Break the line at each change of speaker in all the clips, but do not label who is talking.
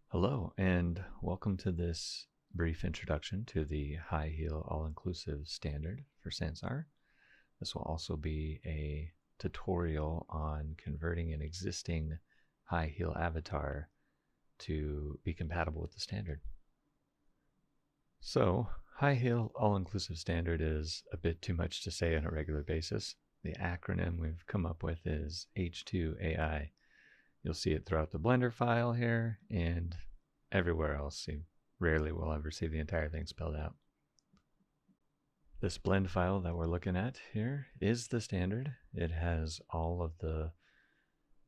Hello, and welcome to this brief introduction to the high heel all-inclusive standard for Sansar. This will also be a tutorial on converting an existing high heel avatar to be compatible with the standard. So, high heel all-inclusive standard is a bit too much to say on a regular basis. The acronym we've come up with is H2AI. You'll see it throughout the Blender file here and everywhere else. You rarely will ever see the entire thing spelled out. This blend file that we're looking at here is the standard. It has all of the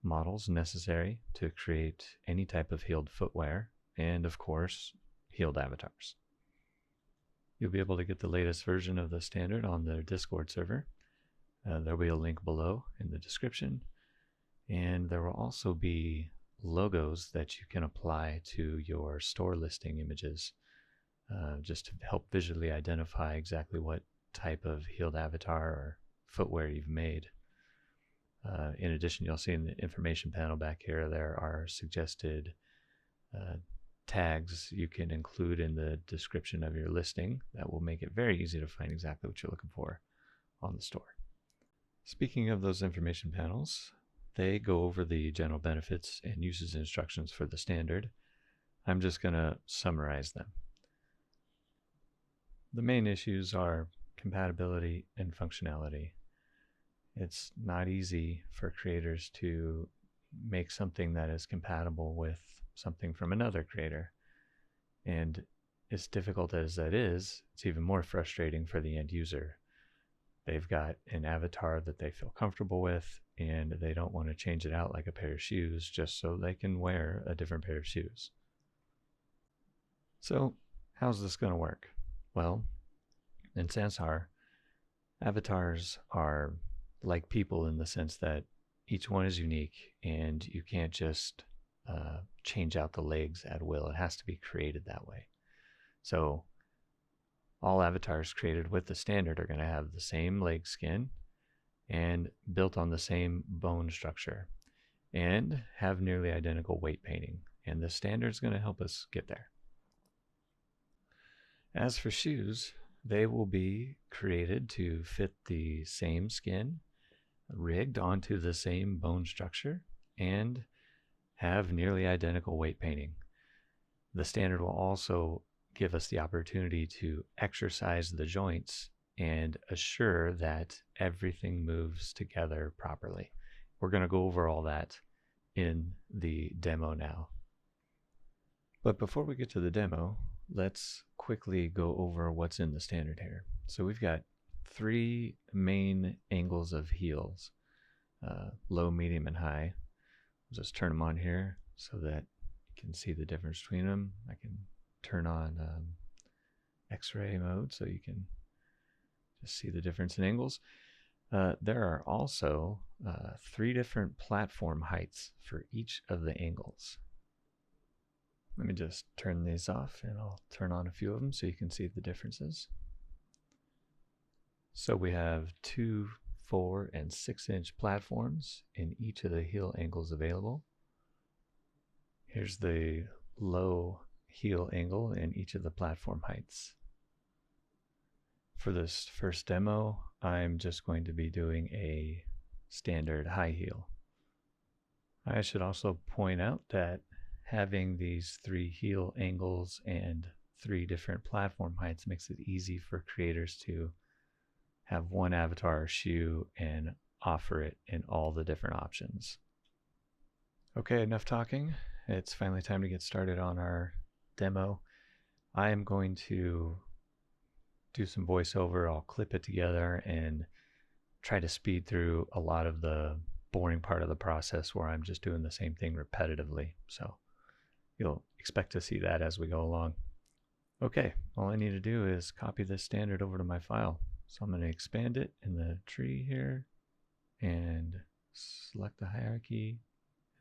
models necessary to create any type of heeled footwear and, of course, heeled avatars. You'll be able to get the latest version of the standard on the Discord server. There'll be a link below in the description, and there will also be logos that you can apply to your store listing images, just to help visually identify exactly what type of heeled avatar or footwear you've made. In addition, you'll see in the information panel back here there are suggested tags you can include in the description of your listing that will make it very easy to find exactly what you're looking for on the store. Speaking of those information panels, they go over the general benefits and uses instructions for the standard. I'm just going to summarize them. The main issues are compatibility and functionality. It's not easy for creators to make something that is compatible with something from another creator. And as difficult as that is, it's even more frustrating for the end user. They've got an avatar that they feel comfortable with, and they don't want to change it out like a pair of shoes just so they can wear a different pair of shoes. So how's this going to work? Well, in Sansar, avatars are like people in the sense that each one is unique and you can't just change out the legs at will. It has to be created that way. So all avatars created with the standard are going to have the same leg skin and built on the same bone structure and have nearly identical weight painting. And the standard is going to help us get there. As for shoes, they will be created to fit the same skin, rigged onto the same bone structure, and have nearly identical weight painting. The standard will also give us the opportunity to exercise the joints and assure that everything moves together properly. We're going to go over all that in the demo now. But before we get to the demo, let's quickly go over what's in the standard here. So we've got three main angles of heels, low, medium, and high. I'll just turn them on here so that you can see the difference between them. I can turn on X-ray mode so you can just see the difference in angles. There are also 3 different platform heights for each of the angles. Let me just turn these off and I'll turn on a few of them so you can see the differences. So we have 2, 4, and 6-inch platforms in each of the heel angles available. Here's the low heel angle in each of the platform heights. For this first demo, I'm just going to be doing a standard high heel. I should also point out that having these 3 heel angles and 3 different platform heights makes it easy for creators to have one avatar or shoe and offer it in all the different options. Okay, enough talking. It's finally time to get started on our demo. I am going to do some voiceover. I'll clip it together and try to speed through a lot of the boring part of the process where I'm just doing the same thing repetitively. So you'll expect to see that as we go along. Okay, all I need to do is copy this standard over to my file. So I'm going to expand it in the tree here and select the hierarchy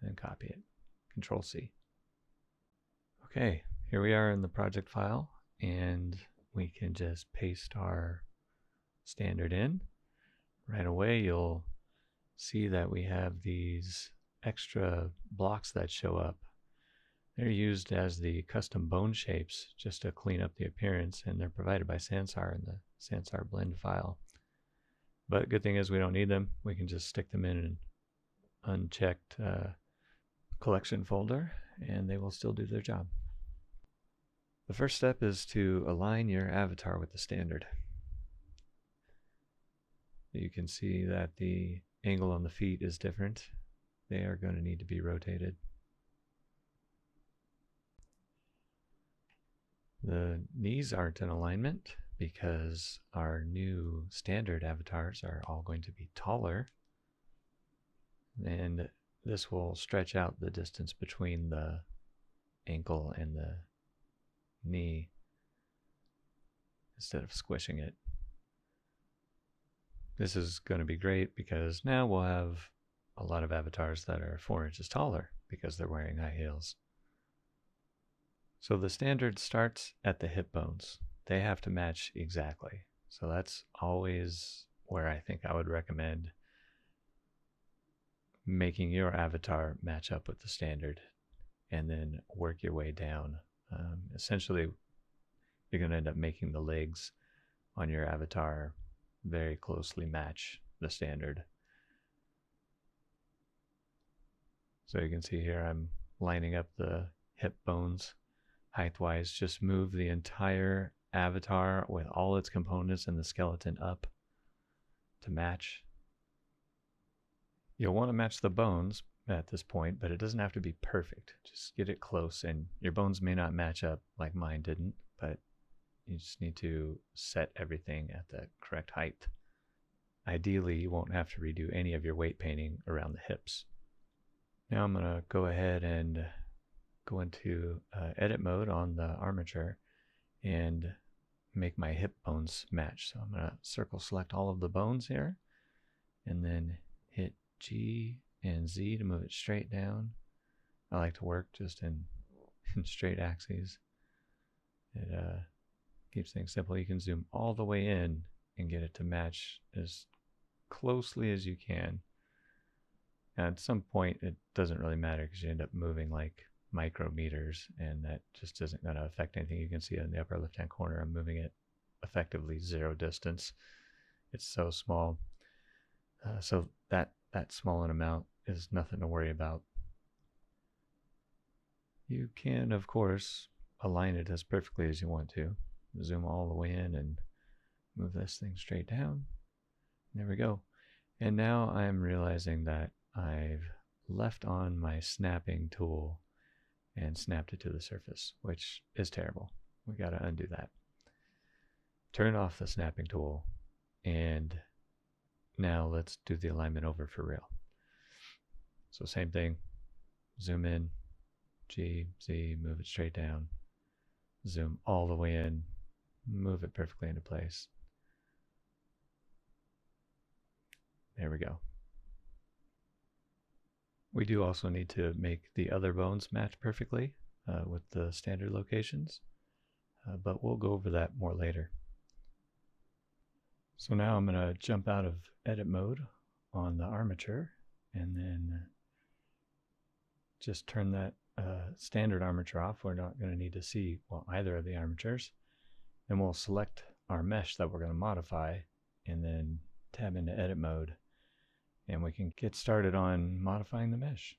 and then copy it. Control C. Okay, here we are in the project file, and we can just paste our standard in. Right away you'll see that we have these extra blocks that show up. They're used as the custom bone shapes just to clean up the appearance, and they're provided by Sansar in the Sansar blend file. But good thing is we don't need them. We can just stick them in an unchecked collection folder, and they will still do their job. The first step is to align your avatar with the standard. You can see that the angle on the feet is different. They are going to need to be rotated. The knees aren't in alignment because our new standard avatars are all going to be taller, and this will stretch out the distance between the ankle and the knee instead of squishing it. This is going to be great because now we'll have a lot of avatars that are 4 inches taller because they're wearing high heels. So the standard starts at the hip bones. They have to match exactly. So that's always where I think I would recommend making your avatar match up with the standard and then work your way down. Essentially, you're going to end up making the legs on your avatar very closely match the standard. So you can see here I'm lining up the hip bones height-wise. Just move the entire avatar with all its components and the skeleton up to match. You'll want to match the bones at this point, but it doesn't have to be perfect. Just get it close, and your bones may not match up like mine didn't, but you just need to set everything at the correct height. Ideally, you won't have to redo any of your weight painting around the hips. Now I'm going to go ahead and go into edit mode on the armature and make my hip bones match. So I'm going to circle select all of the bones here and then hit G and Z to move it straight down. I like to work just in straight axes. It keeps things simple. You can zoom all the way in and get it to match as closely as you can. And at some point it doesn't really matter because you end up moving like micrometers, and that just isn't going to affect anything. You can see in the upper left hand corner I'm moving it effectively 0 distance. It's so small. So that small an amount is nothing to worry about. You can, of course, align it as perfectly as you want to. Zoom all the way in and move this thing straight down. There we go. And now I'm realizing that I've left on my snapping tool and snapped it to the surface, which is terrible. We got to undo that. Turn off the snapping tool, and now let's do the alignment over for real. So same thing, zoom in, G, Z, move it straight down, zoom all the way in, move it perfectly into place. There we go. We do also need to make the other bones match perfectly with the standard locations, but we'll go over that more later. So now I'm going to jump out of edit mode on the armature and then just turn that standard armature off. We're not going to need to see either of the armatures. Then we'll select our mesh that we're going to modify and then tab into edit mode, and we can get started on modifying the mesh.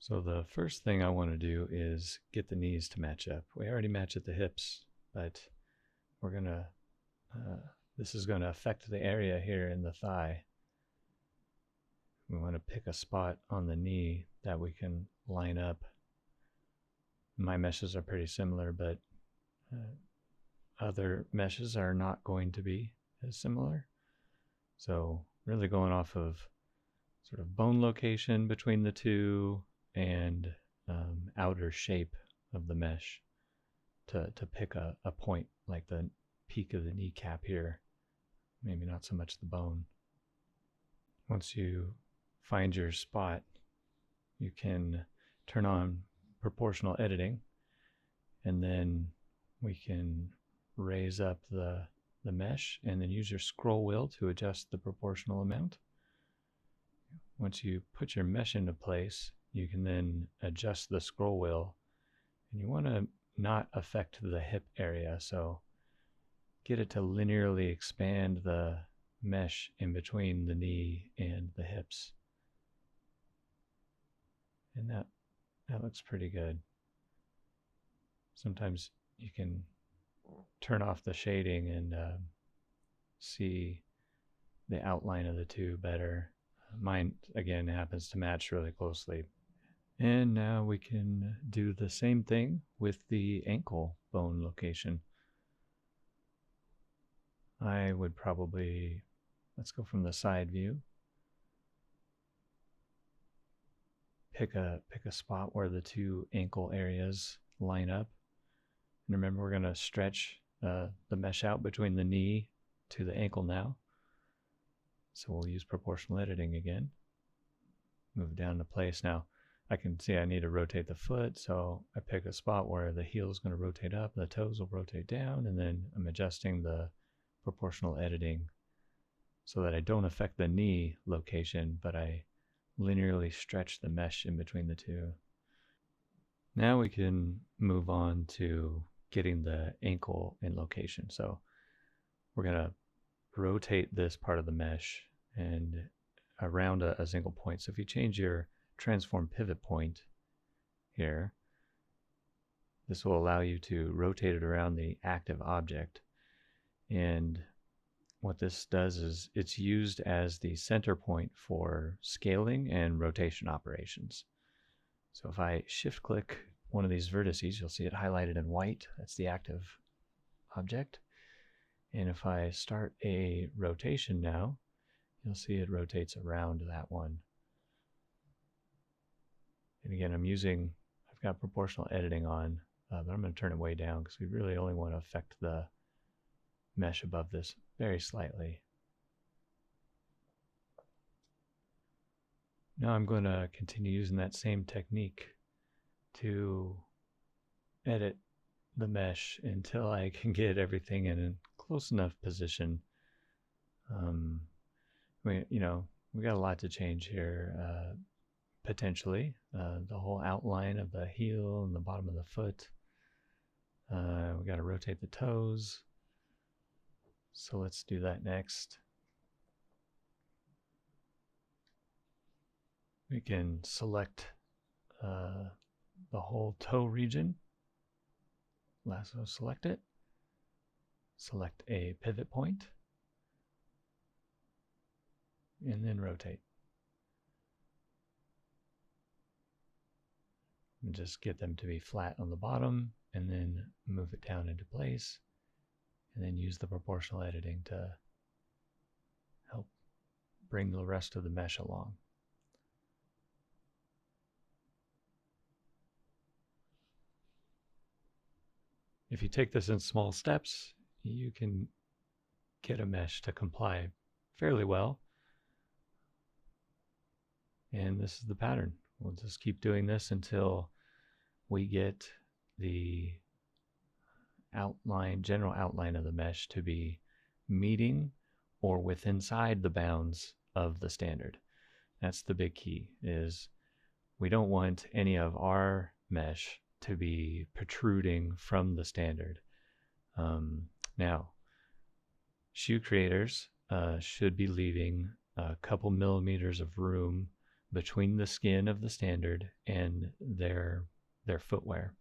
So the first thing I want to do is get the knees to match up. We already match at the hips, but we're going to this is going to affect the area here in the thigh. We want to pick a spot on the knee that we can line up. My meshes are pretty similar, but other meshes are not going to be as similar. So really going off of sort of bone location between the two and outer shape of the mesh to pick a point like the peak of the kneecap here, maybe not so much the bone. Once you find your spot, you can turn on proportional editing, and then we can raise up the mesh and then use your scroll wheel to adjust the proportional amount. Once you put your mesh into place, you can then adjust the scroll wheel And you want to not affect the hip area, so get it to linearly expand the mesh in between the knee and the hips. And that looks pretty good. Sometimes you can turn off the shading and see the outline of the two better. Mine, again, happens to match really closely. And now we can do the same thing with the ankle bone location. I would probably, let's go from the side view. Pick a spot where the two ankle areas line up. And remember, we're going to stretch the mesh out between the knee to the ankle now. So we'll use proportional editing again. Move down to place. Now I can see I need to rotate the foot, so I pick a spot where the heel is going to rotate up, the toes will rotate down, and then I'm adjusting the proportional editing so that I don't affect the knee location, but I linearly stretch the mesh in between the two. Now we can move on to getting the ankle in location. So we're going to rotate this part of the mesh and around a single point. So if you change your transform pivot point here, this will allow you to rotate it around the active object. And what this does is it's used as the center point for scaling and rotation operations. So if I shift click one of these vertices, you'll see it highlighted in white. That's the active object. And if I start a rotation now, you'll see it rotates around that one. And again, I've got proportional editing on, but I'm going to turn it way down because we really only want to affect the mesh above this very slightly. Now I'm going to continue using that same technique to edit the mesh until I can get everything in a close enough position. We got a lot to change here. Potentially, the whole outline of the heel and the bottom of the foot. We got to rotate the toes. So let's do that next. We can select the whole toe region. Lasso select it. Select a pivot point. And then rotate. And just get them to be flat on the bottom and then move it down into place. And then use the proportional editing to help bring the rest of the mesh along. If you take this in small steps, you can get a mesh to comply fairly well. And this is the pattern. We'll just keep doing this until we get the general outline of the mesh to be meeting or within inside the bounds of the standard. That's the big key, is we don't want any of our mesh to be protruding from the standard. Now, shoe creators should be leaving a couple millimeters of room between the skin of the standard and their footwear.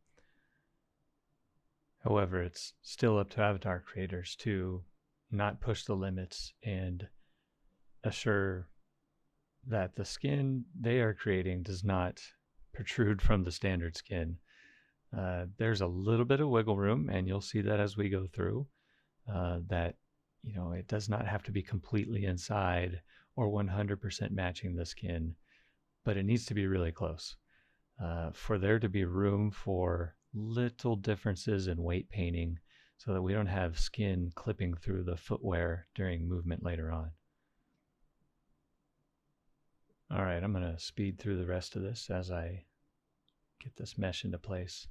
However, it's still up to avatar creators to not push the limits and assure that the skin they are creating does not protrude from the standard skin. There's a little bit of wiggle room, and you'll see that as we go through, that it does not have to be completely inside or 100% matching the skin, but it needs to be really close. For there to be room for little differences in weight painting so that we don't have skin clipping through the footwear during movement later on. All right, I'm going to speed through the rest of this as I get this mesh into place.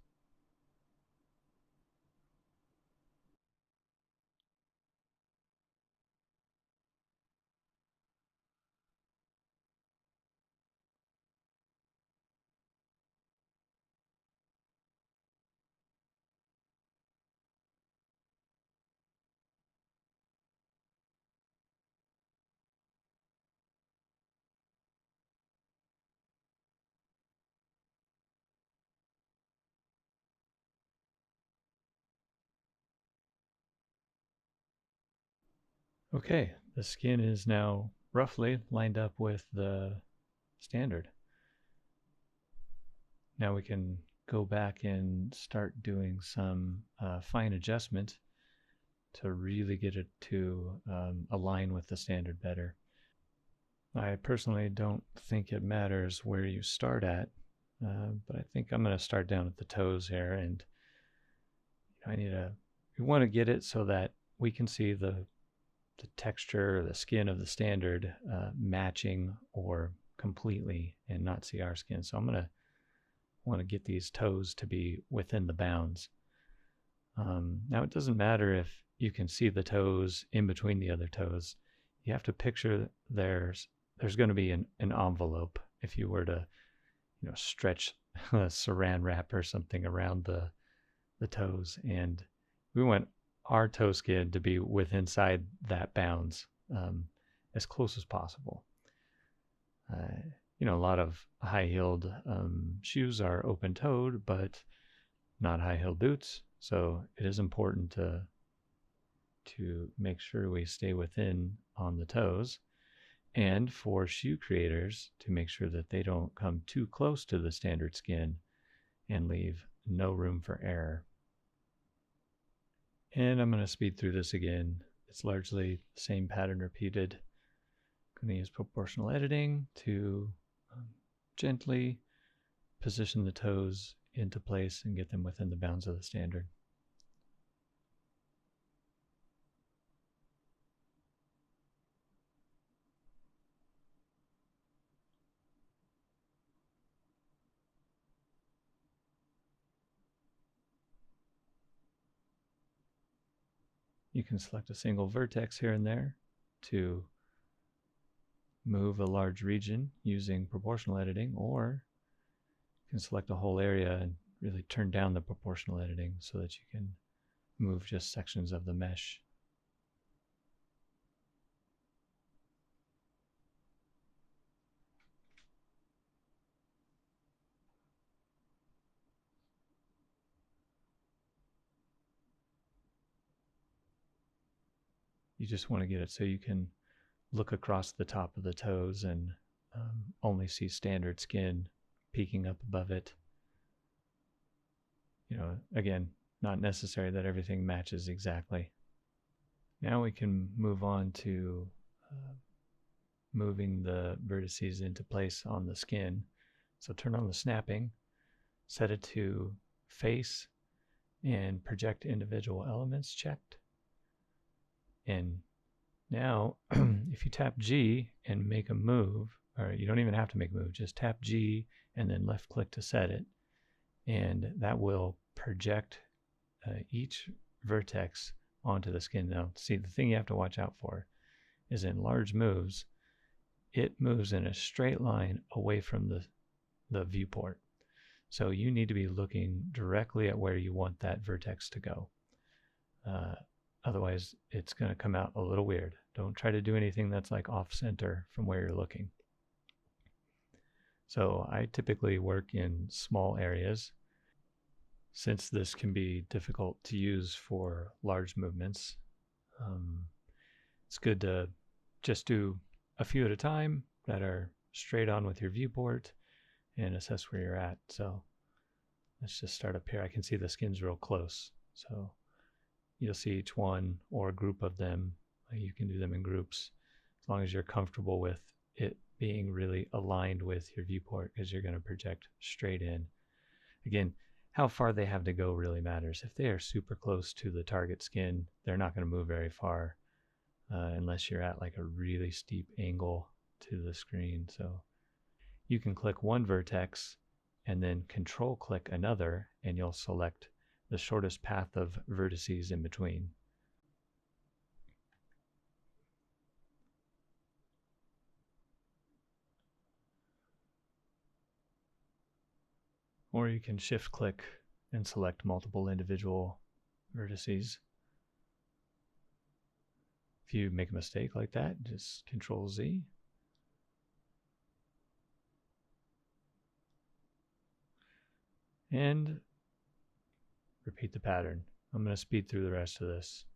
Okay, the skin is now roughly lined up with the standard. Now we can go back and start doing some fine adjustment to really get it to align with the standard better. I personally don't think it matters where you start at, but I think I'm going to start down at the toes here, and we want to get it so that we can see the texture, the skin of the standard matching or completely, and not see our skin. So I'm going to want to get these toes to be within the bounds. Now it doesn't matter if you can see the toes in between the other toes. You have to picture there's going to be an envelope if you were to stretch a saran wrap or something around the toes, and we want our toe skin to be with inside that bounds as close as possible. A lot of high-heeled shoes are open-toed, but not high-heeled boots. So it is important to make sure we stay within on the toes, and for shoe creators to make sure that they don't come too close to the standard skin and leave no room for error. And I'm going to speed through this again. It's largely the same pattern repeated. I'm going to use proportional editing to gently position the toes into place and get them within the bounds of the standard. You can select a single vertex here and there to move a large region using proportional editing, or you can select a whole area and really turn down the proportional editing so that you can move just sections of the mesh. You just want to get it so you can look across the top of the toes and only see standard skin peeking up above it. Again, not necessary that everything matches exactly. Now we can move on to moving the vertices into place on the skin. So turn on the snapping, set it to face, and project individual elements checked. And now if you tap G and make a move, or you don't even have to make a move, just tap G and then left click to set it, and that will project each vertex onto the skin. Now see, the thing you have to watch out for is in large moves, it moves in a straight line away from the viewport. So you need to be looking directly at where you want that vertex to go. Otherwise, it's going to come out a little weird. Don't try to do anything that's like off center from where you're looking. So I typically work in small areas, since this can be difficult to use for large movements. It's good to just do a few at a time that are straight on with your viewport and assess where you're at. So let's just start up here. I can see the skin's real close. So you'll see each one or a group of them. You can do them in groups as long as you're comfortable with it being really aligned with your viewport, because you're going to project straight in. Again, how far they have to go really matters. If they are super close to the target skin, they're not going to move very far unless you're at like a really steep angle to the screen. So you can click one vertex and then control click another, and you'll select the shortest path of vertices in between. Or you can shift click and select multiple individual vertices. If you make a mistake like that, just Control Z. And repeat the pattern. I'm going to speed through the rest of this.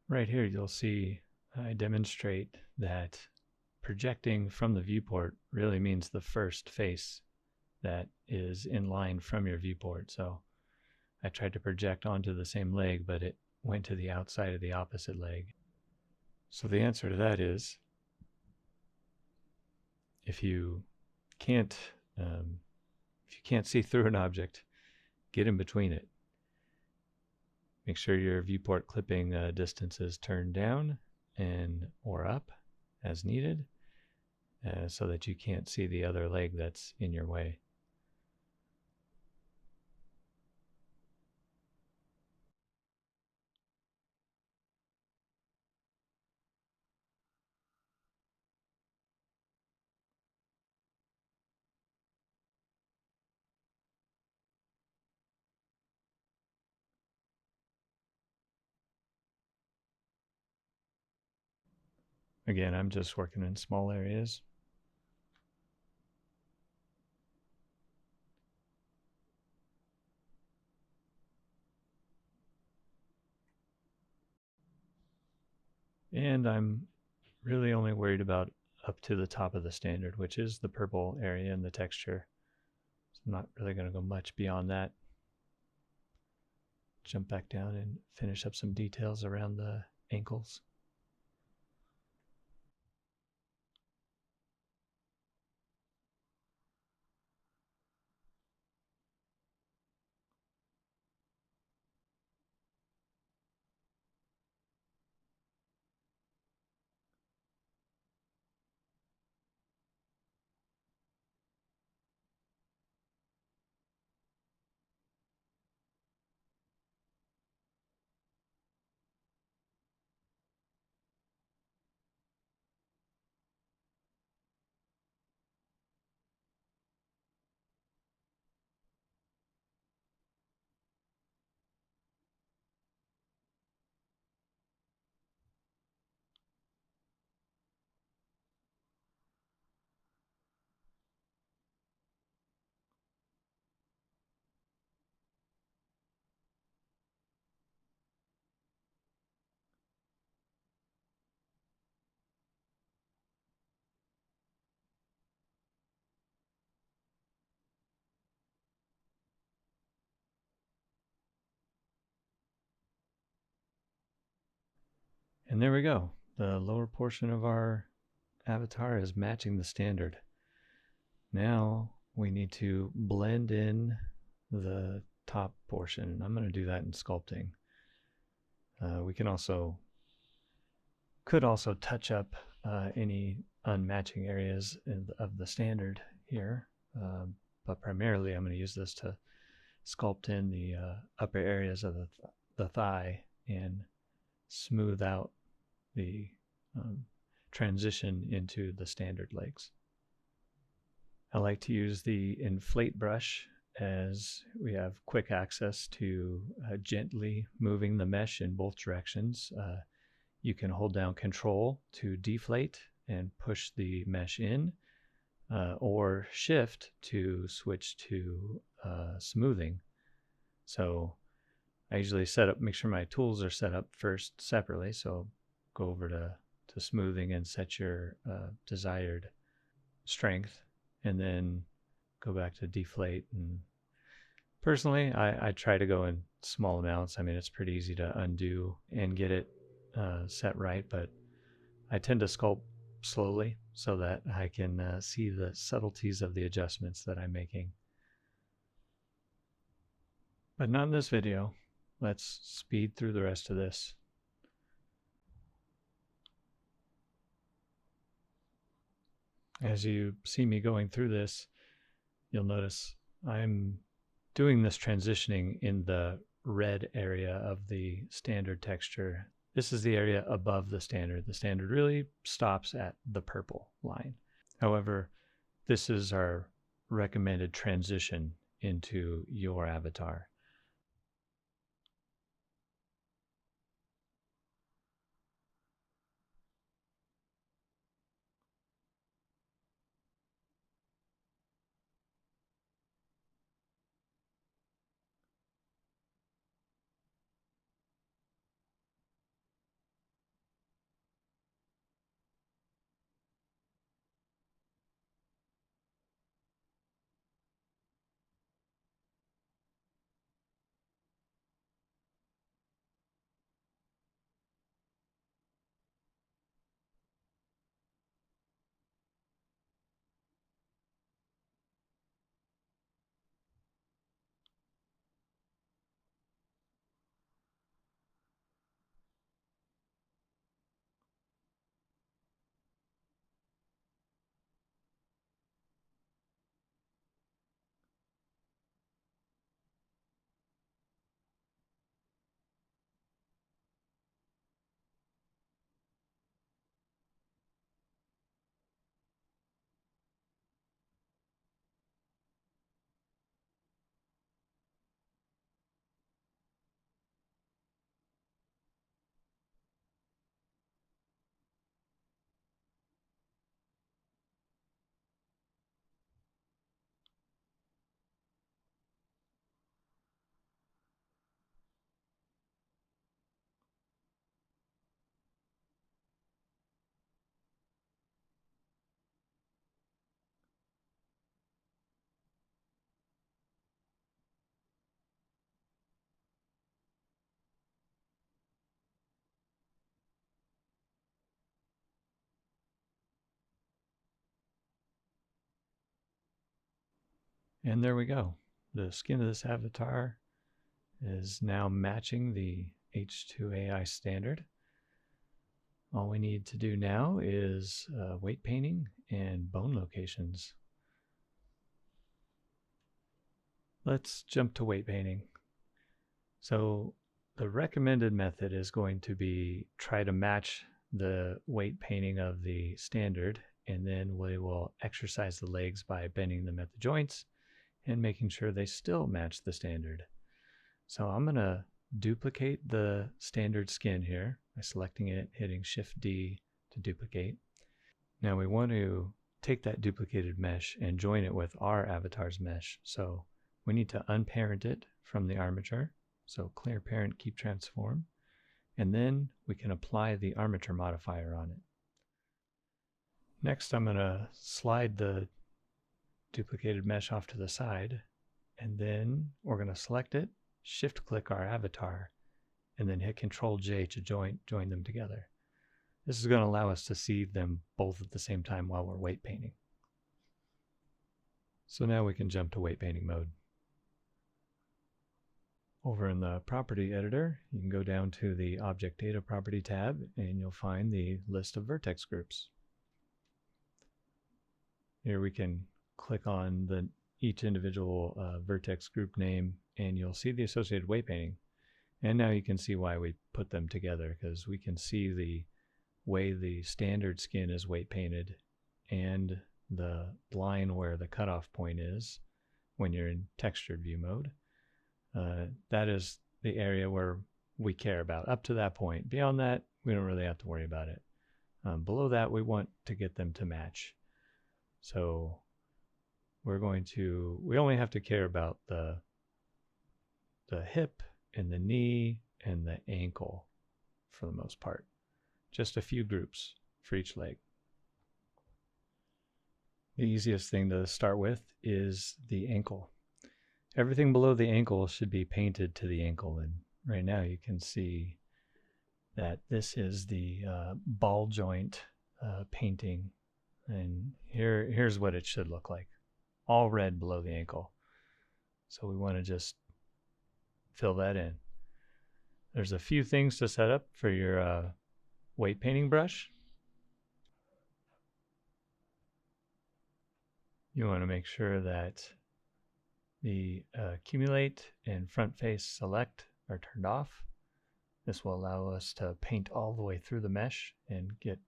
Right here, you'll see I demonstrate that projecting from the viewport really means the first face that is in line from your viewport. So I tried to project onto the same leg, but it went to the outside of the opposite leg. So the answer to that is if you can't um, if you can't see through an object, get in between it. Make sure your viewport clipping distance is turned down and or up as needed, so that you can't see the other leg that's in your way. Again, I'm just working in small areas. And I'm really only worried about up to the top of the standard, which is the purple area in the texture. So I'm not really going to go much beyond that. Jump back down and finish up some details around the ankles. And there we go. The lower portion of our avatar is matching the standard. Now we need to blend in the top portion. I'm going to do that in sculpting. We could also touch up any unmatching areas of the standard here, but primarily I'm going to use this to sculpt in the upper areas of the thigh and smooth out the transition into the standard legs. I like to use the inflate brush as we have quick access to gently moving the mesh in both directions. You can hold down Control to deflate and push the mesh in, or Shift to switch to smoothing. So I usually make sure my tools are set up first separately. So go over to smoothing and set your desired strength, and then go back to deflate. And personally, I try to go in small amounts. I mean, it's pretty easy to undo and get it set right, but I tend to sculpt slowly so that I can see the subtleties of the adjustments that I'm making. But not in this video. Let's speed through the rest of this. As you see me going through this, you'll notice I'm doing this transitioning in the red area of the standard texture. This is the area above the standard. The standard really stops at the purple line. However, this is our recommended transition into your avatar. And there we go. The skin of this avatar is now matching the H2AI standard. All we need to do now is weight painting and bone locations. Let's jump to weight painting. So the recommended method is going to be try to match the weight painting of the standard, and then we will exercise the legs by bending them at the joints and making sure they still match the standard. So I'm going to duplicate the standard skin here by selecting it, hitting Shift D to duplicate. Now we want to take that duplicated mesh and join it with our avatar's mesh. So we need to unparent it from the armature. So clear parent, keep transform. And then we can apply the armature modifier on it. Next, I'm going to slide the duplicated mesh off to the side, and then we're going to select it, shift click our avatar, and then hit Control J to join them together. This is going to allow us to see them both at the same time while we're weight painting. So now we can jump to weight painting mode. Over in the property editor, you can go down to the object data property tab and you'll find the list of vertex groups. Here we can click on each individual vertex group name and you'll see the associated weight painting. And now you can see why we put them together, because we can see the way the standard skin is weight painted and the line where the cutoff point is when you're in textured view mode. That is the area where we care about up to that point. Beyond that, we don't really have to worry about it. Below that, we want to get them to match. So we only have to care about the hip and the knee and the ankle for the most part. Just a few groups for each leg. The easiest thing to start with is the ankle. Everything below the ankle should be painted to the ankle, and right now you can see that this is the ball joint painting, and here's what it should look like. All red below the ankle. So we want to just fill that in. There's a few things to set up for your weight painting brush. You want to make sure that the accumulate and front face select are turned off. This will allow us to paint all the way through the mesh and get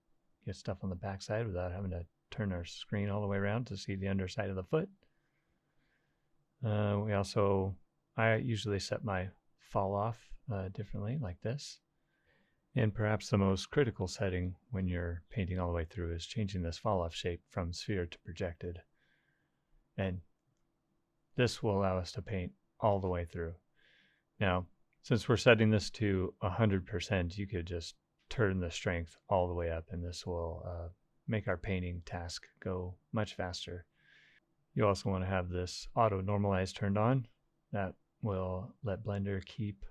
stuff on the backside without having to turn our screen all the way around to see the underside of the foot. I usually set my fall off differently, like this. And perhaps the most critical setting when you're painting all the way through is changing this fall off shape from sphere to projected. And this will allow us to paint all the way through. Now, since we're setting this to 100%, you could just turn the strength all the way up, and this will make our painting task go much faster. You also want to have this auto normalize turned on. That will let Blender keep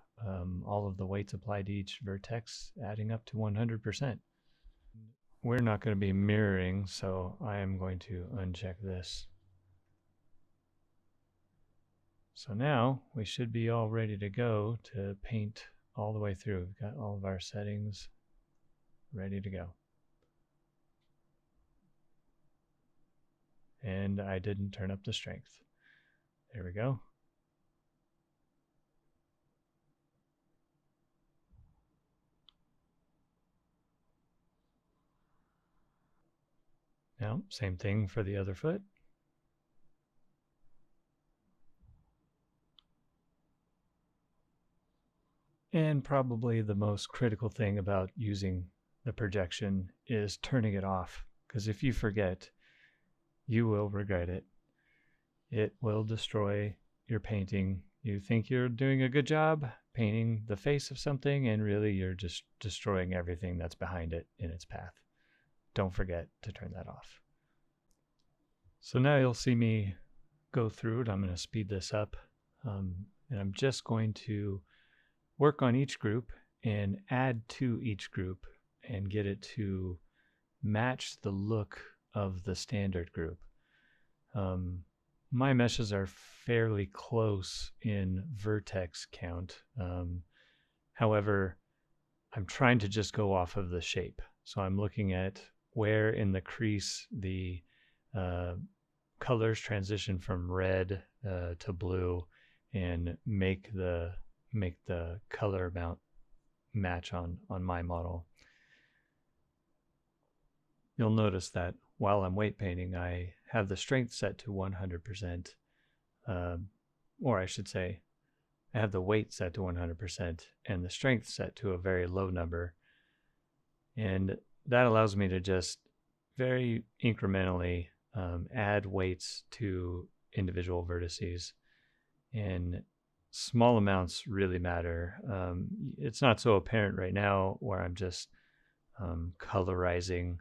all of the weights applied to each vertex adding up to 100%. We're not going to be mirroring, so I am going to uncheck this. So now we should be all ready to go to paint all the way through. We've got all of our settings ready to go. And I didn't turn up the strength. There we go. Now, same thing for the other foot. And probably the most critical thing about using the projection is turning it off, because if you forget, you will regret it. It will destroy your painting. You think you're doing a good job painting the face of something, and really you're just destroying everything that's behind it in its path. Don't forget to turn that off. So now you'll see me go through it. I'm going to speed this up, and I'm just going to work on each group and add to each group and get it to match the look of the standard group. my meshes are fairly close in vertex count. However, I'm trying to just go off of the shape. So I'm looking at where in the crease the uh, colors transition from red to blue, and make the color amount match on my model. You'll notice that while I'm weight painting, I have the strength set to 100%, or I should say, I have the weight set to 100% and the strength set to a very low number. And that allows me to just very incrementally add weights to individual vertices. And small amounts really matter. It's not so apparent right now where I'm just colorizing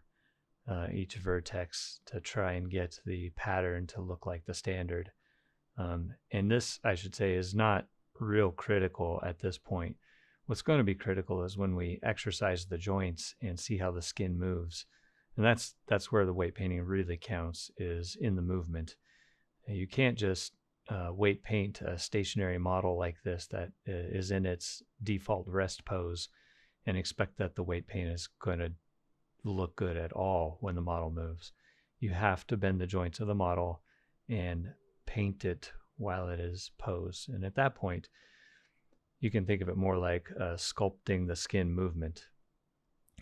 each vertex to try and get the pattern to look like the standard. And this, I should say, is not real critical at this point. What's going to be critical is when we exercise the joints and see how the skin moves. And that's where the weight painting really counts, is in the movement. You can't just weight paint a stationary model like this that is in its default rest pose and expect that the weight paint is going to look good at all when the model moves. You have to bend the joints of the model and paint it while it is posed. And at that point, you can think of it more like sculpting the skin movement.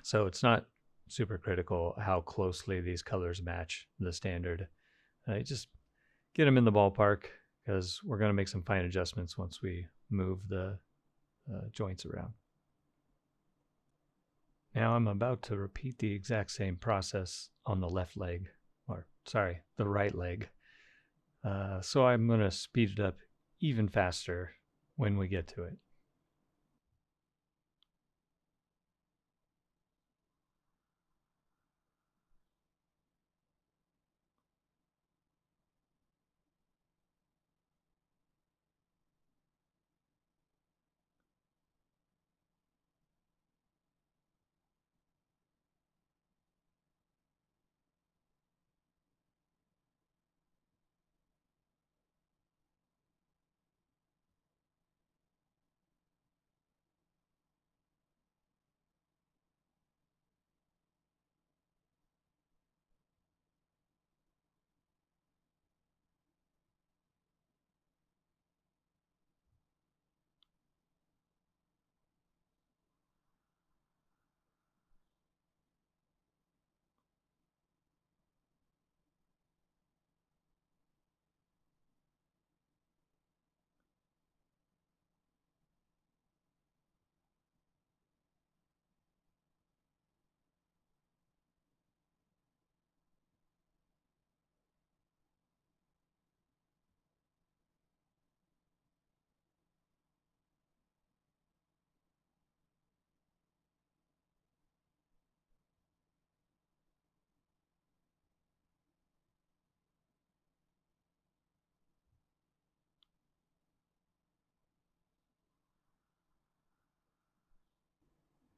So it's not super critical how closely these colors match the standard. Just get them in the ballpark, because we're going to make some fine adjustments once we move the joints around. Now I'm about to repeat the exact same process on the left leg, or sorry, the right leg. So I'm going to speed it up even faster when we get to it.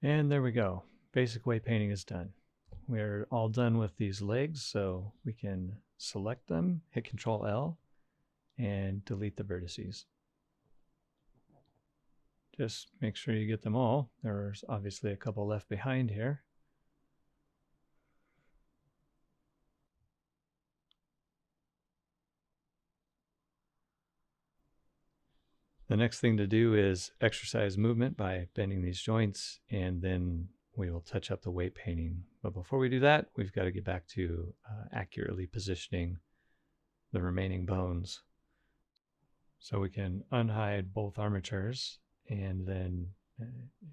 And there we go. Basic weight painting is done. We're all done with these legs, so we can select them, hit Control L, and delete the vertices. Just make sure you get them all. There's obviously a couple left behind here. The next thing to do is exercise movement by bending these joints, and then we will touch up the weight painting. But before we do that, we've got to get back to accurately positioning the remaining bones. So we can unhide both armatures, and then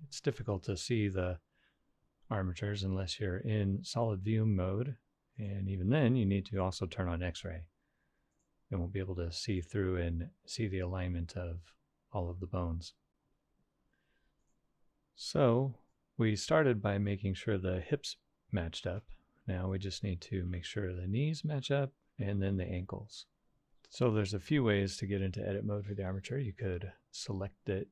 it's difficult to see the armatures unless you're in solid view mode. And even then, you need to also turn on X-ray. Then we'll be able to see through and see the alignment of all of the bones. So we started by making sure the hips matched up. Now we just need to make sure the knees match up, and then the ankles. So there's a few ways to get into edit mode for the armature. You could select the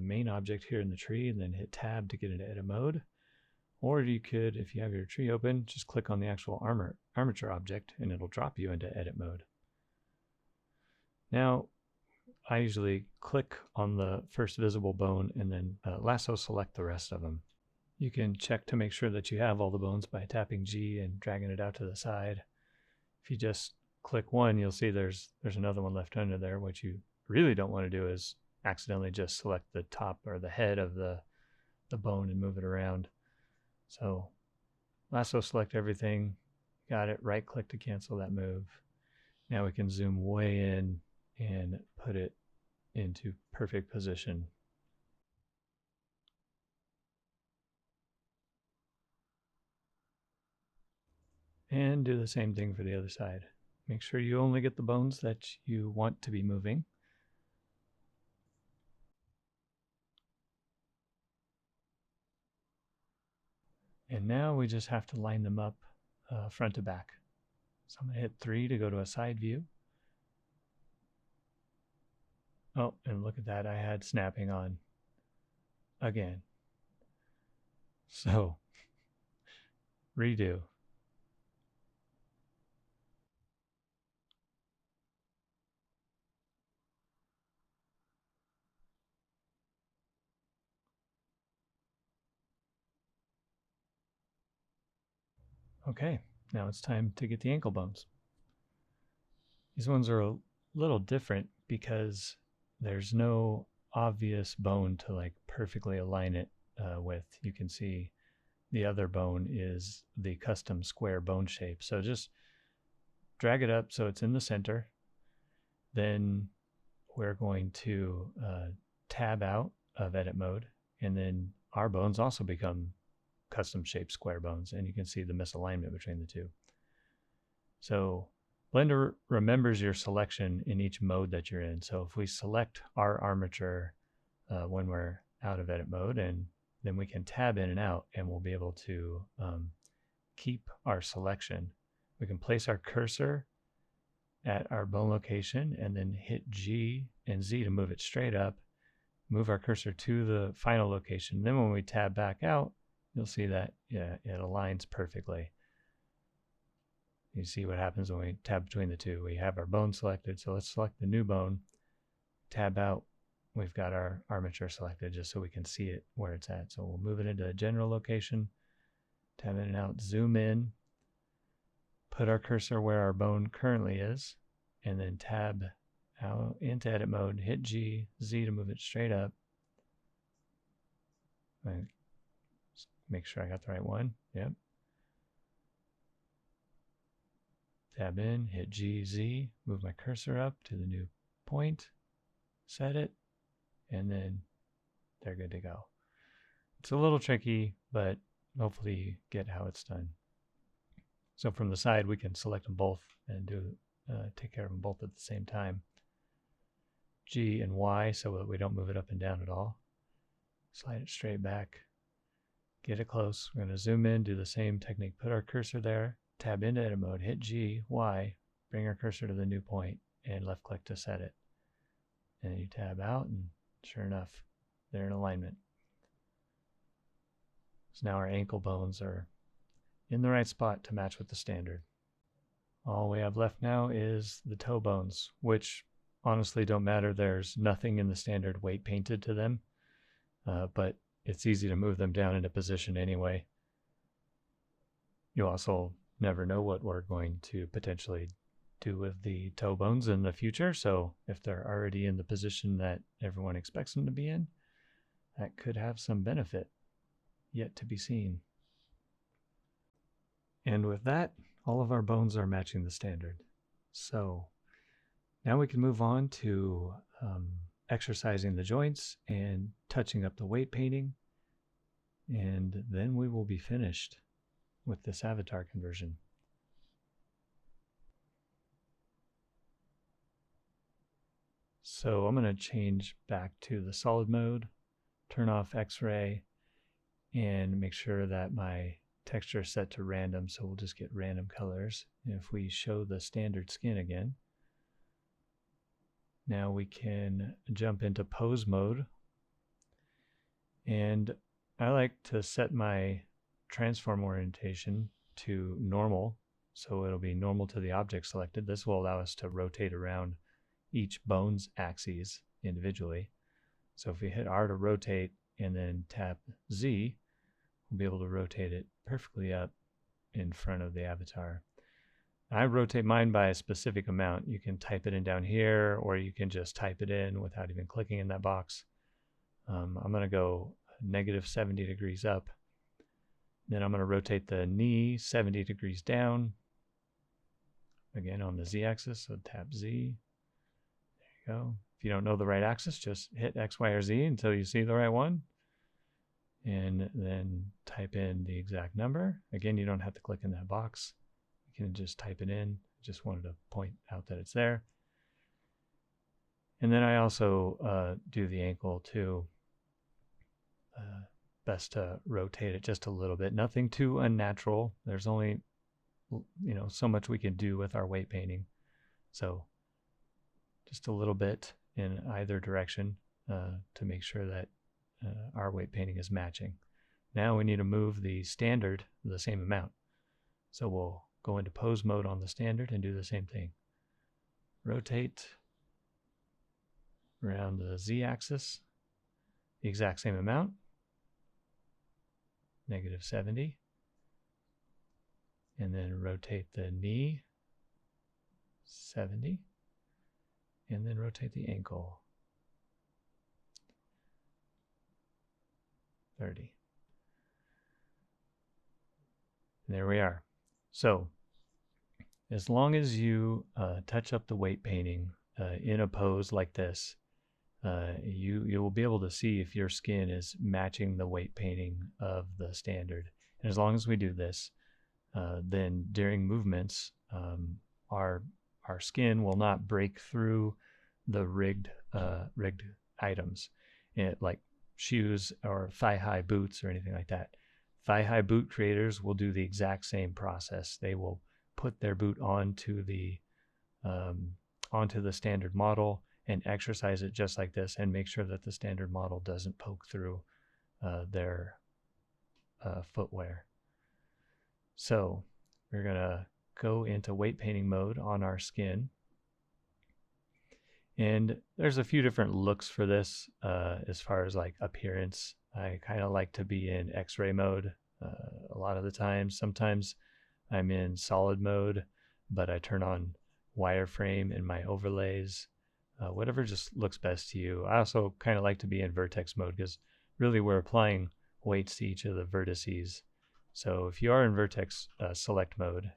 main object here in the tree and then hit tab to get into edit mode. Or you could, if you have your tree open, just click on the actual armature object and it'll drop you into edit mode. Now, I usually click on the first visible bone and then lasso select the rest of them. You can check to make sure that you have all the bones by tapping G and dragging it out to the side. If you just click one, you'll see there's another one left under there. What you really don't want to do is accidentally just select the top or the head of the bone and move it around. So lasso select everything. Got it. Right click to cancel that move. Now we can zoom way in and put it into perfect position. And do the same thing for the other side. Make sure you only get the bones that you want to be moving. And now we just have to line them up front to back. So I'm going to hit 3 to go to a side view. Oh, and look at that. I had snapping on again. So redo. Okay, now it's time to get the ankle bones. These ones are a little different because there's no obvious bone to like perfectly align it with. You can see the other bone is the custom square bone shape. So just drag it up so it's in the center. Then we're going to tab out of edit mode, and then our bones also become custom shaped square bones, and you can see the misalignment between the two. So Blender remembers your selection in each mode that you're in. So if we select our armature when we're out of edit mode, and then we can tab in and out, and we'll be able to keep our selection. We can place our cursor at our bone location and then hit G and Z to move it straight up, move our cursor to the final location. Then when we tab back out, you'll see that it aligns perfectly. You see what happens when we tab between the two. We have our bone selected, so let's select the new bone, tab out, we've got our armature selected just so we can see it where it's at. So we'll move it into a general location, tab in and out, zoom in, put our cursor where our bone currently is, and then tab out into edit mode, hit G, Z to move it straight up. Make sure I got the right one. Yep. Tab in, hit G, Z, move my cursor up to the new point, set it, and then they're good to go. It's a little tricky, but hopefully you get how it's done. So from the side, we can select them both and take care of them both at the same time. G and Y so that we don't move it up and down at all. Slide it straight back. Get it close. We're going to zoom in, do the same technique. Put our cursor there, tab into edit mode, hit G, Y, bring our cursor to the new point, and left click to set it. And then you tab out, and sure enough, they're in alignment. So now our ankle bones are in the right spot to match with the standard. All we have left now is the toe bones, which honestly don't matter. There's nothing in the standard weight painted to them, but it's easy to move them down into position anyway. You also never know what we're going to potentially do with the toe bones in the future. So if they're already in the position that everyone expects them to be in, that could have some benefit yet to be seen. And with that, all of our bones are matching the standard. So now we can move on to exercising the joints and touching up the weight painting. And then we will be finished with this avatar conversion. So I'm going to change back to the solid mode, turn off X-ray, and make sure that my texture is set to random, so we'll just get random colors. And if we show the standard skin again, now we can jump into pose mode. And I like to set my transform orientation to normal, so it'll be normal to the object selected. This will allow us to rotate around each bone's axes individually. So if we hit R to rotate and then tap Z, we'll be able to rotate it perfectly up in front of the avatar. I rotate mine by a specific amount. You can type it in down here, or you can just type it in without even clicking in that box. I'm going to go negative 70 degrees up. Then I'm going to rotate the knee 70 degrees down. Again on the Z-axis, so tap Z. There you go. If you don't know the right axis, just hit X, Y, or Z until you see the right one. And then type in the exact number. Again, you don't have to click in that box. You can just type it in. Just wanted to point out that it's there. And then I also do the ankle too. Best to rotate it just a little bit. Nothing too unnatural. There's only, so much we can do with our weight painting. So just a little bit in either direction to make sure that our weight painting is matching. Now we need to move the standard the same amount. So we'll go into pose mode on the standard and do the same thing. Rotate around the Z-axis the exact same amount, negative 70, and then rotate the knee 70, and then rotate the ankle 30. And there we are. So as long as you touch up the weight painting in a pose like this, you will be able to see if your skin is matching the weight painting of the standard. And as long as we do this, then during movements, our skin will not break through the rigged items, like shoes or thigh-high boots or anything like that. Thigh-high boot creators will do the exact same process. They will put their boot onto the standard model and exercise it just like this and make sure that the standard model doesn't poke through their footwear. So we're going to go into weight painting mode on our skin. And there's a few different looks for this as far as like appearance. I kind of like to be in X-ray mode a lot of the time. Sometimes I'm in solid mode, but I turn on wireframe in my overlays. Whatever just looks best to you. I also kind of like to be in vertex mode because really we're applying weights to each of the vertices. So if you are in vertex select mode,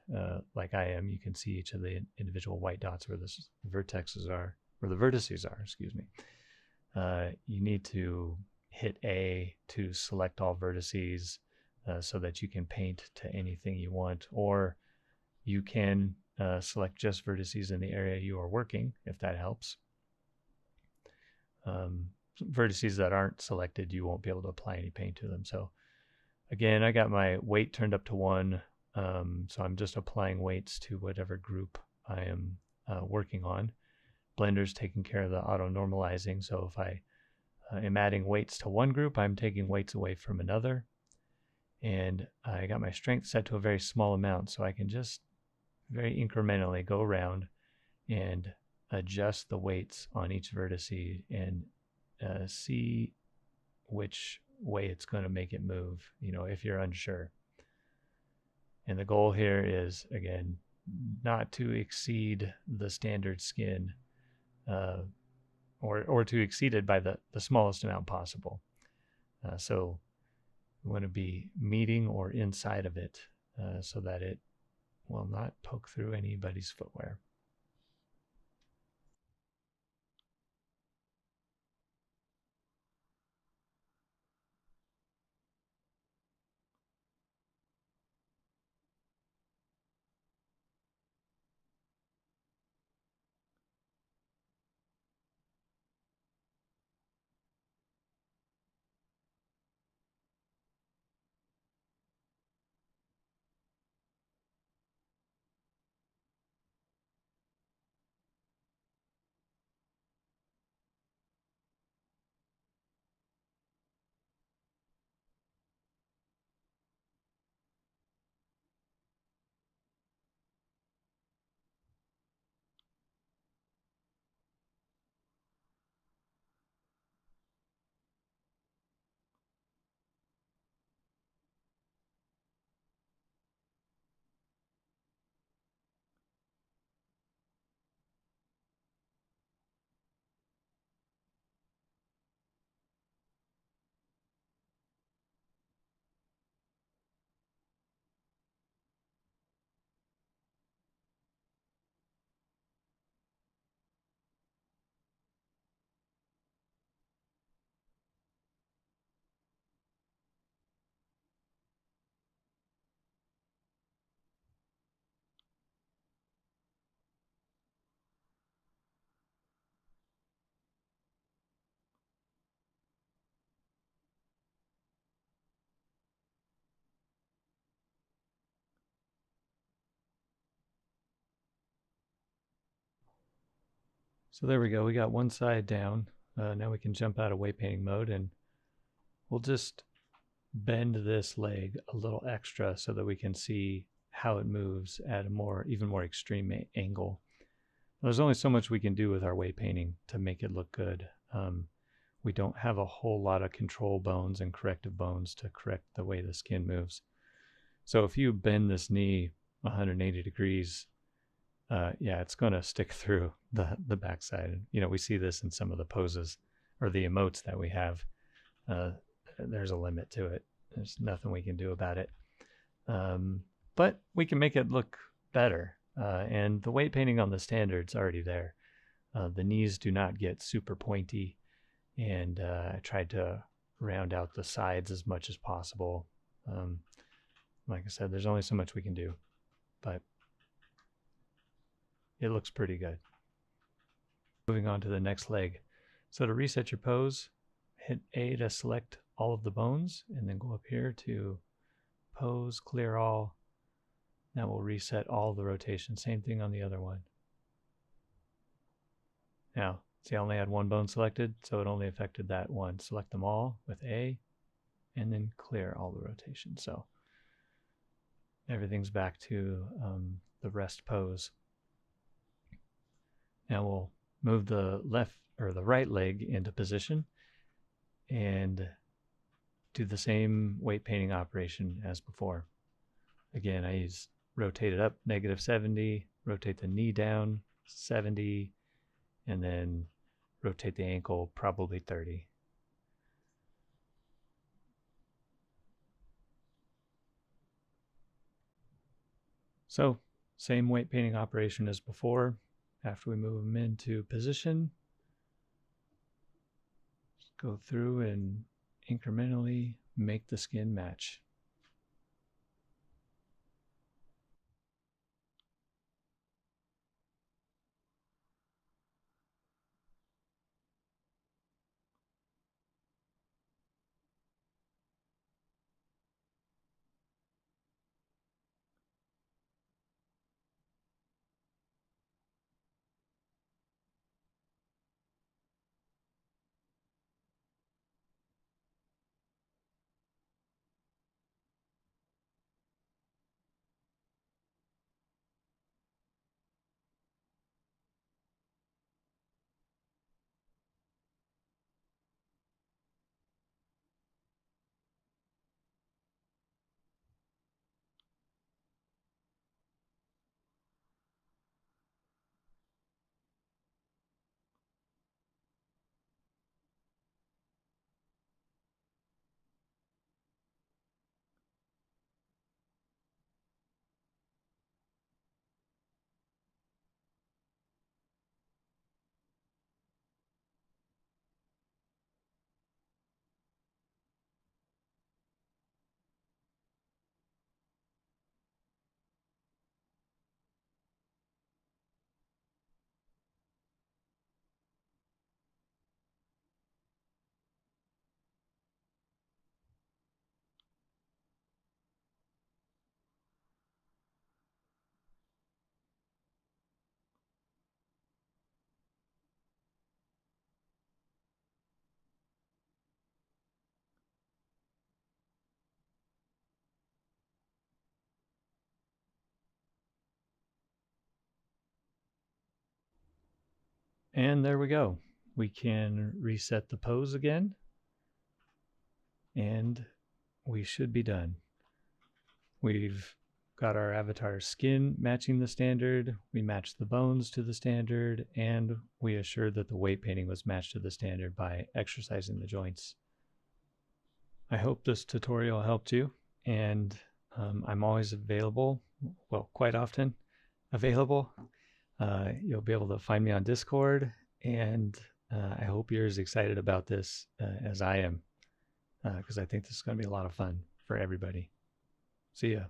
like I am, you can see each of the individual white dots where the vertices are, or the vertices are, excuse me. You need to hit A to select all vertices so that you can paint to anything you want, or you can select just vertices in the area you are working, if that helps. Vertices that aren't selected, you won't be able to apply any paint to them. So again, I got my weight turned up to 1, so I'm just applying weights to whatever group I am working on. Blender's taking care of the auto normalizing, so if I am adding weights to one group, I'm taking weights away from another. And I got my strength set to a very small amount, so I can just very incrementally go around and adjust the weights on each vertex and see which way it's going to make it move, if you're unsure. And the goal here is, again, not to exceed the standard skin or to exceed it by the smallest amount possible. So we want to be meeting or inside of it so that it will not poke through anybody's footwear. So there we go. We got one side down. Now we can jump out of weight painting mode, and we'll just bend this leg a little extra so that we can see how it moves at a even more extreme angle. There's only so much we can do with our weight painting to make it look good. We don't have a whole lot of control bones and corrective bones to correct the way the skin moves. So if you bend this knee 180 degrees, yeah, it's going to stick through the backside. You know, we see this in some of the poses or the emotes that we have. There's a limit to it. There's nothing we can do about it. But we can make it look better. And the weight painting on the standard's already there. The knees do not get super pointy, and I tried to round out the sides as much as possible. Like I said, there's only so much we can do, but it looks pretty good. Moving on to the next leg. So to reset your pose, hit A to select all of the bones, and then go up here to pose, clear all. That will reset all the rotation. Same thing on the other one. Now, see, I only had one bone selected, so it only affected that one. Select them all with A, and then clear all the rotation. So everything's back to the rest pose. Now we'll move the left or the right leg into position and do the same weight painting operation as before. Again, I rotate it up -70, rotate the knee down 70, and then rotate the ankle probably 30. So same weight painting operation as before. After we move them into position, just go through and incrementally make the skin match. And there we go. We can reset the pose again, and we should be done. We've got our avatar skin matching the standard, we matched the bones to the standard, and we assured that the weight painting was matched to the standard by exercising the joints. I hope this tutorial helped you, and I'm always available, well, quite often available. You'll be able to find me on Discord, and I hope you're as excited about this as I am, because I think this is going to be a lot of fun for everybody. See ya.